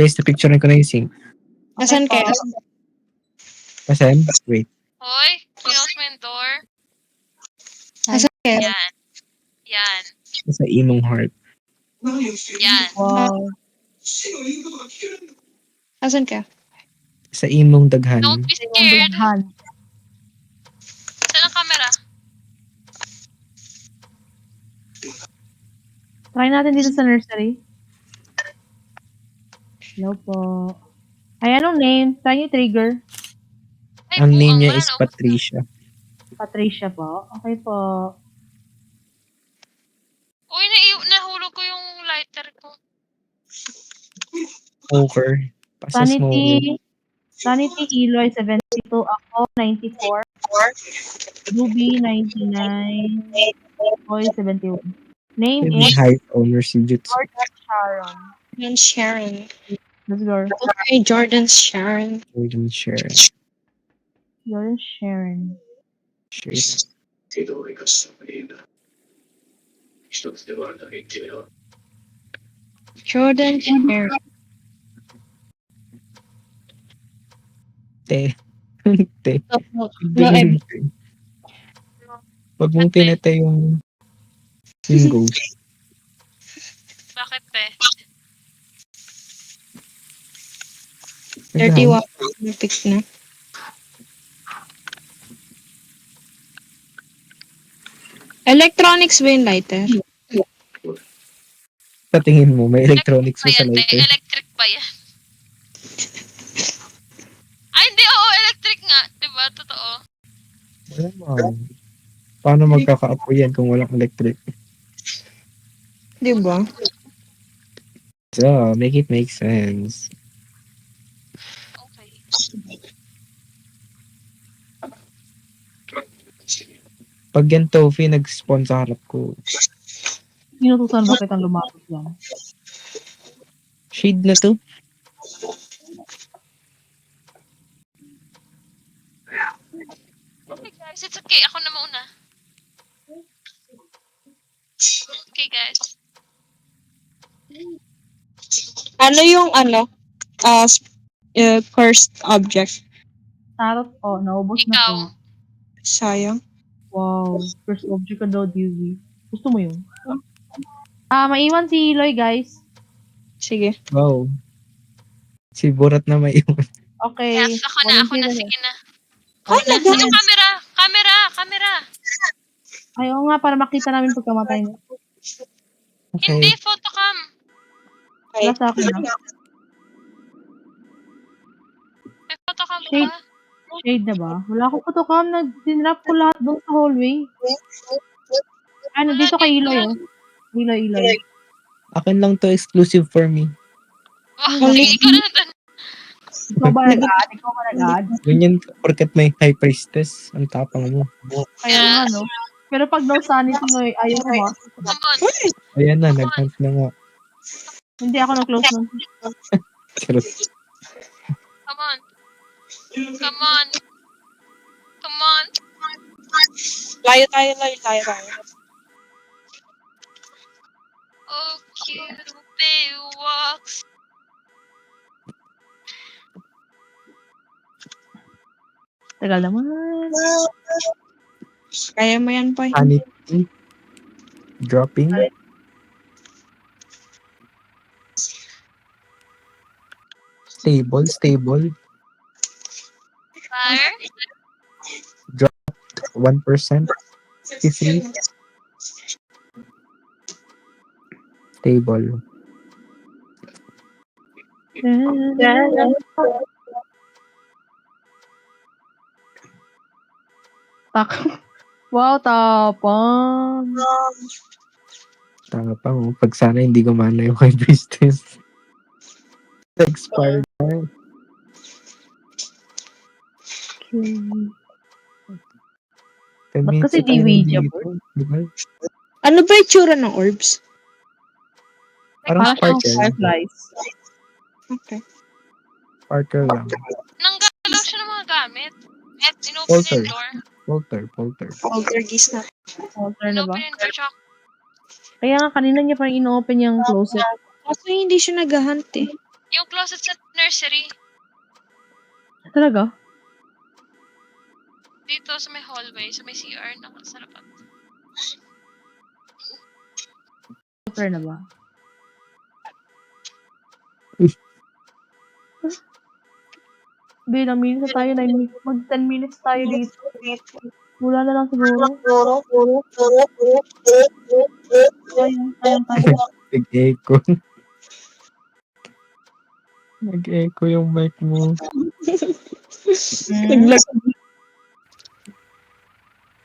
Guys, napicturean ko na yung sink. Asan po. kayo? Asan? Wait. Hoy, close mo yung door. Asan kayo? Yan. Yan. Sa imong heart. Yan. Wow. Asan ka? Sa imong daghan. Don't be scared. Dughan. Saan ang camera? Try natin dito sa nursery. Hello po. Ay, anong name? Try niyo trigger. Ay, Ang name buang niya man, is oh. Patricia. Patricia po. Okay po. Uy, nahulog ko yung lighter ko. Over. Pasas mo yun. Sanity Eloy 72. Ako 94. Ruby 99. Boy 71. Name May is height owner si Jutsu. Jordan Sharon. Jordan Sharon. Let's go. Okay, Jordan Sharon. Jordan share. Jordan Sharon. Share. けど生かしたいいな。一つではないけど。 Jordan Sharon. Te. Te. No, Ganun. Pag mong tinete yung ghost. Bakit, te? 31. Pick na. Electronics ba yung lighter? Sa tingin mo, may electronics Pa mo sa yan, te. lighter. Electric pa yan. Ay, hindi. Oo, electric nga. Diba? Totoo. Wala mo. Paano magkaka-apoy yan kung walang electric? Di ba? So, make it make sense. Okay. Pag yan Tofi nag-spawn sa harap ko, Inutusan ba kitang lumapit yan? shade na to. Okay, guys. It's okay. Ako na mauna. Okay, guys. Ano yung cursed object? Tarot po. Naubos na Ikaw. po. Sayang. Wow. First object ka daw, DV. Gusto mo yun? Maiwan si Eloy, guys. Sige. Wow. Si Borat na may iwan. Okay. Yes, ako na. Volunteer Sige na. Ay, Nasaan yung camera? Camera! Ay, oo nga, para makita namin pagkamatay niya. Hindi, Okay. photocam. Wala sa akin na. May photocam Shade. ba? Shade na ba? Wala akong photocam. Dinrap ko lahat doon sa hallway. Ay, nandito kay Eloy, oh. Eloy. Akin lang to exclusive for me. Wow, ikaw na nandun. Ikaw ba nag-add? Ganyan, porket may high priestess. Ang tapang mo. Kaya nga, no? Pero pag no sanity mo, ayaw ko ba? Come on. Ayan na, nag-hunt na nga. Hindi ako na-close nun. Charot. Come on. Come on. Come on. Layo tayo. Oh, Cupid walks. Tagal naman. Kaya mo yan, Poy. Sanity. Dropping. Stable. Fire. 1%. 53. Stable. Wow, tapang. Tama pa mo. Pag sana hindi gumana yung high priestess. Expired na. Ba't kasi di Ouija board? Diba? Ano ba yung tsura ng orbs? Parang Parang sparkle. fireflies. Okay. Sparkle lang. Nanggalaw siya ng mga gamit. Inopen Polter. yung door. Polter. Poltergeist na. Alter na ba? Inopen yung door, tsaka Kaya nga kanina niya parang ino-open yung closet. Kasi hindi siya nag-hunt eh. Yung closet sa nursery. Talaga? Dito sa may hallway, sa may CR, nakasarapan. Super na ba? Bilang minutes na tayo, 9 minutes. Mag 10 minutes tayo dito. Wala na lang siguro. Sayang tayo. Nag-echo. Nag-echo yung mic mo. Hmm?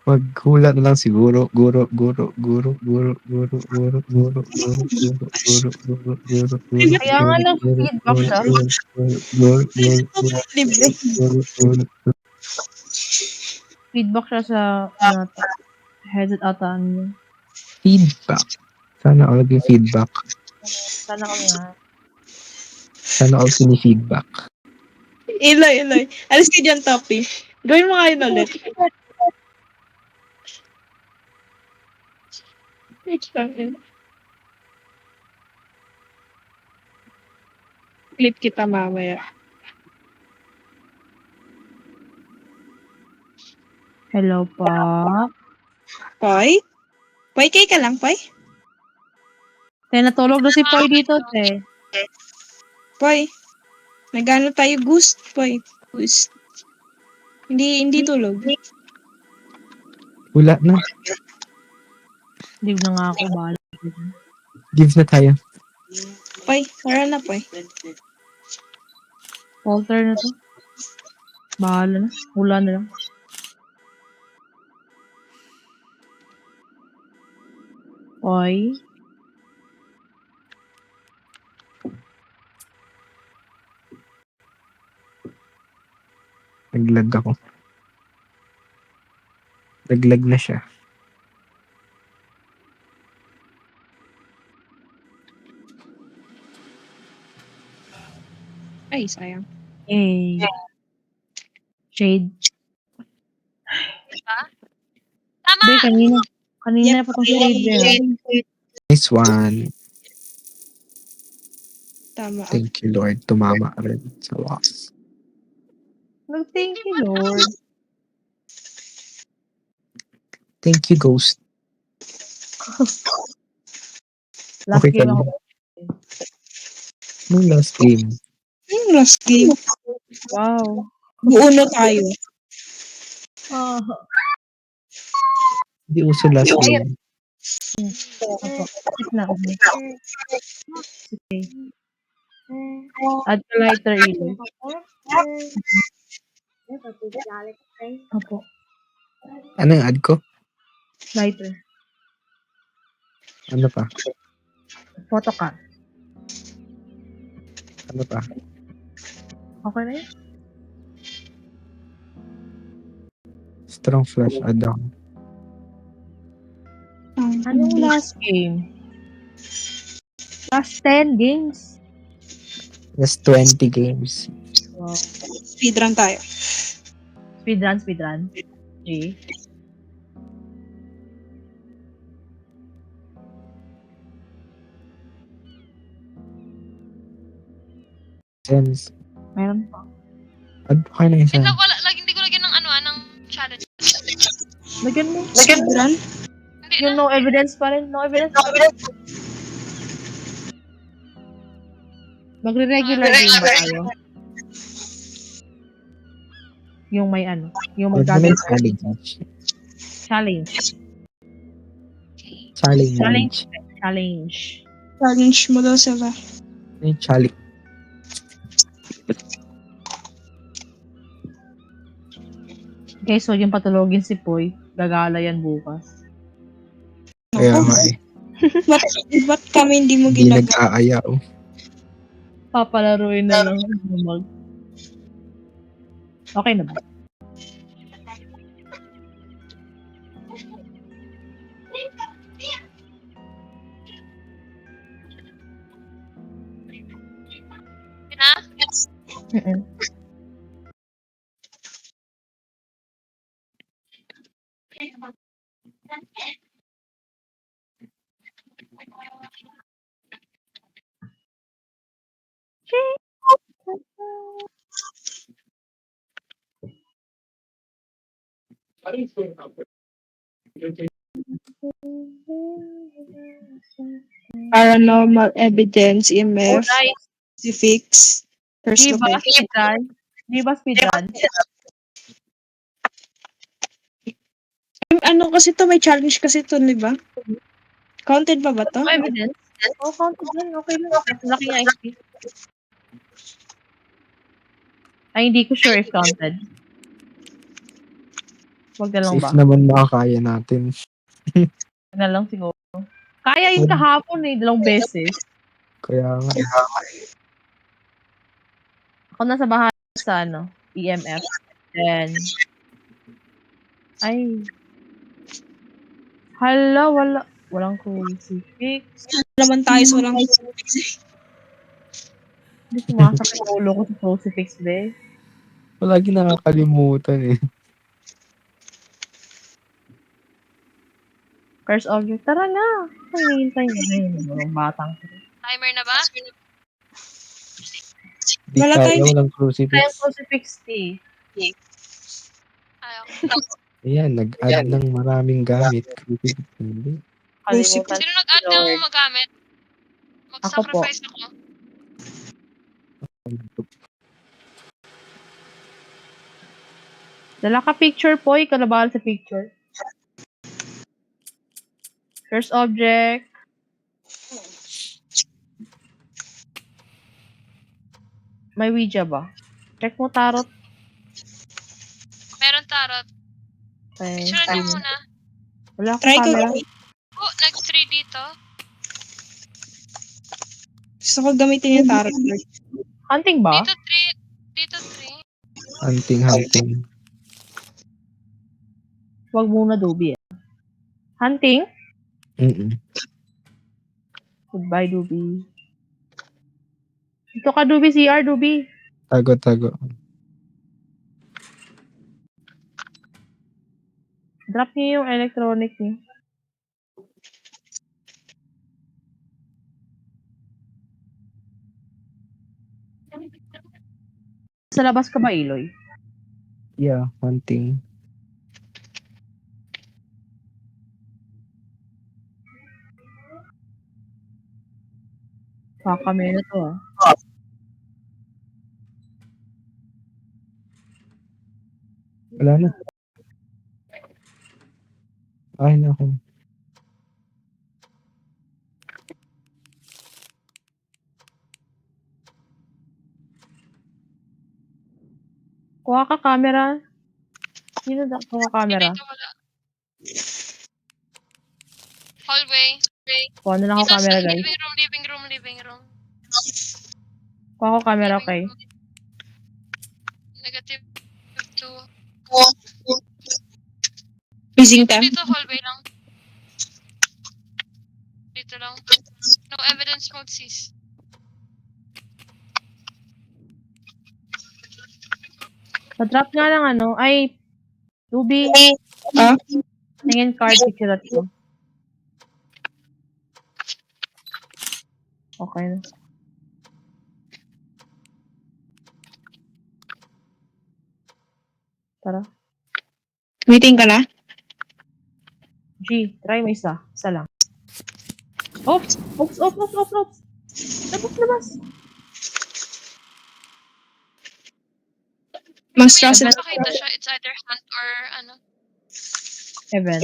Maghula na lang siguro. Guro. Kaya nga lang, feedback siya. Libre. Feedback siya sa, ano, headset ata niya. Feedback. Sana all yung feedback. Sana kami nga. Sana all sini-feedback. Iloy. Alis ka dyan, Topi. Gawin mo nga yun ulit. Clip kita mamaya. Hello pa. Poy? Poy, kay ka lang, Poy? Te, natulog na si Poy dito, te. Poy, nagano tayo goose, Poy. Goose. Hindi tulog. Wala na. Leave na nga ako, bahala. Give na tayo. Poy, tara na, Poy. Alter na to. Bahala na. Hula na lang. Poy. Naglag ako. Naglag na siya. Ay, sayang. Eh. Shade. Diba? Tama! Be, kanina. Kanina Yep. pa tong shade eh. Nice one. Tama. Thank you, Lord. Tumama rin sa wakas. Nag-thank you, Lord. Thank you, Ghost. Last Okay ka game lang. ako. Nung last game. Yung last game. Wow. Buuno tayo. Ah. Hindi uso last game. Ako. Skip na ako. Sige. Add ka lighter ilaw. Opo. Ano yung add ko? Lighter. Ano pa? Photo ka. Ano pa? Okay na yun? Strong flash add ako. Anong last game? Last 10 games. Last 20 games. Wow. Speedrun tayo. Speedrun. G. Sense. Meron pa. Add pa kayo na isa. Hindi ko lagyan ng ng challenge. Lagyan mo. Speedrun? Hindi Yung na. no evidence pa rin. No evidence. Magre-regular game ba tayo? Yung may ano? Yung Huwag mo na yung magdadagdag. challenge. Challenge. Challenge. Challenge mo daw sila. Yung challenge. Guys, huwag yung patulogin si Poy. Gagala yan bukas. Kaya nga eh. Ba't kami hindi mo Hindi ginagawa? nag-aaya. Oh. Papalaruin na lang. Okay na ba? Na? Paranormal evidence, Oh, EMF, nice. crucifix, first Di to ba face. speedrun? Di ba speedrun? Ano kasi to, may challenge kasi to, di ba? Counted pa ba to? Oh, evidence? Oh, counted yan. Okay lang. Mas laki nga XP. Ay, hindi ko sure if counted. Wag na lang Safe ba? naman makakaya natin. Wag na lang siguro. Kaya yun kahapon eh, 2 beses. Kaya nga. Ako nasa bahay sa EMF. Then, ay, hala, walang crucifix. Naman tayo sa walang crucifix. Hindi sumasakit ang ulo ko sa crucifix, be. Palagi nakakalimutan eh. Curse object, tara na. Ay, hinihintay niya. Ay, walang batang. Timer na ba? Di Wala kaya, tayo. walang Kaya crucifix. crucifix eh. Ayaw. Ayan, nag-add ng maraming gamit. Crucifix hindi. Kalimutan. Sino nag-add ng magamit? Ako po. Mag-sacrifice ako. Dala ka picture po, ikaw na bahala sa picture. Curse object. May Ouija ba? Check mo tarot. Meron tarot. Okay. Picturean niyo muna. Wala akong Try ko. camera. Oh, nag-3 dito. Gusto ko gamitin yung tarot. Hunting ba? Dito 3. Dito 3. Hunting. Wag muna, Doobie. Hunting? Mm-mm. Goodbye, Doobie. Dito ka, Doobie. CR, Doobie. Tago. Drop niyo yung electronic niyo. Sa labas ka ba, Iloy? Yeah, hunting. Kami na to, ah. Wala na. Ay, naku. Kuha ka camera. Sino na kuha camera? Dito wala. Hallway. Kuha na lang ako Dito sa camera, guys. living room. Kuha ko camera, okay? Negative 2. Freezing time. Dito hallway lang. Dito lang. No evidence mode, sis. Pa-drop nga lang ay, Ruby, Ah? tingin card picture at ko. Okay na. Tara. Meeting ka na? G, try mo isa. Isa lang. Oops! Labas! Monstrosity. Pakita siya. It's either hunt or ano. Event.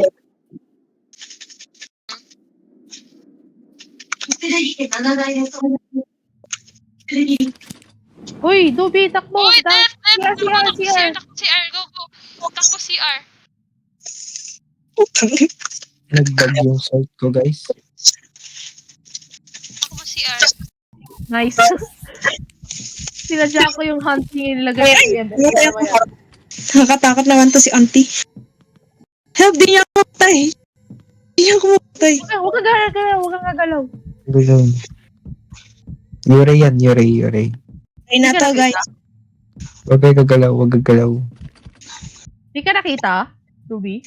Uy, Dubi, takbo! Uy, death! CR! Takbo CR. Go. Takbo CR. Nag-bug yung site ko, guys. Takbo CR. Nice. Sinadya ko yung hunting ilagay ko yung event. Nakakatakot naman to si auntie. Help! Di niya ako matay! Huwag kang gagalaw. Ganun. Yure yan, Yure. Try na to, guys. Huwag gagalaw. Di ka nakita, Dubi?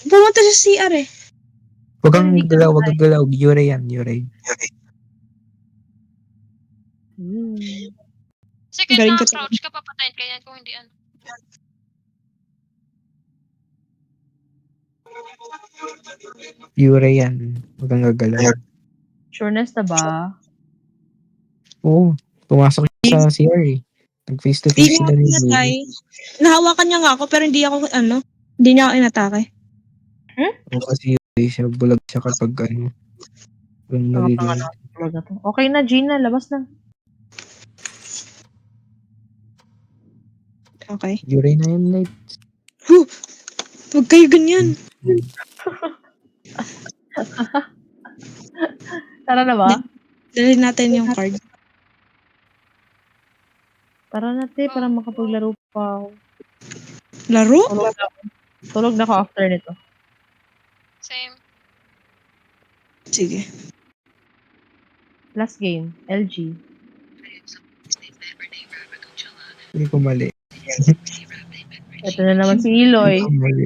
Pumunta sa CR eh. Huwag kang gagalaw. Yure yan. Sige, Galing ko na-approach ka, papatayin ka yan kung hindi ano. Yure yan. Huwag kang gagalaw. Sureness na ba? Oo. Pumasok siya sa CR eh. Nag-face to Hindi face niya sila ako ni inatay. Yuri. Nahawakan niya nga ako pero hindi niya ako inatake. O kasi Yuri siya, bulag siya kapag yung Tanga-tanga nalilinig. na talaga to. Okay na, Gina. Labas na. Okay. Yuri na yun, Light. Huwag kayo ganyan. Tara na ba? Dalhin natin yung card. Tara na, te. Para makapaglaro pa ako. Laro? Tulog na ako. Tulog na ako after nito. Same. Sige. Last game. LG. Hindi ko mali. Ito na naman si Eloy. Hindi ko mali.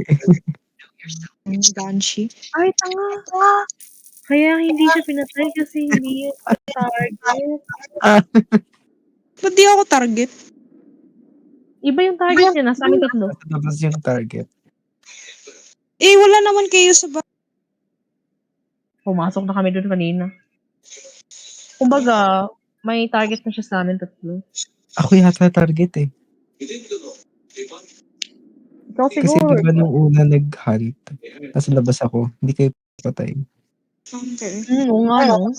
Banshee. Ay, tanga. Kaya hindi siya pinatay kasi hindi yun target. Ba't di ako target? Iba yung target niya. Nasa amin tatlo. Nasa labas yung target. Eh, wala naman kayo sa Pumasok na kami doon kanina. Kumbaga, may target na siya sa amin tatlo. Ako yata target eh. Ikaw Kasi siguro. di ba nung una nag-hunt, nasa labas ako, hindi kayo patay. Okay. Oo nga, no?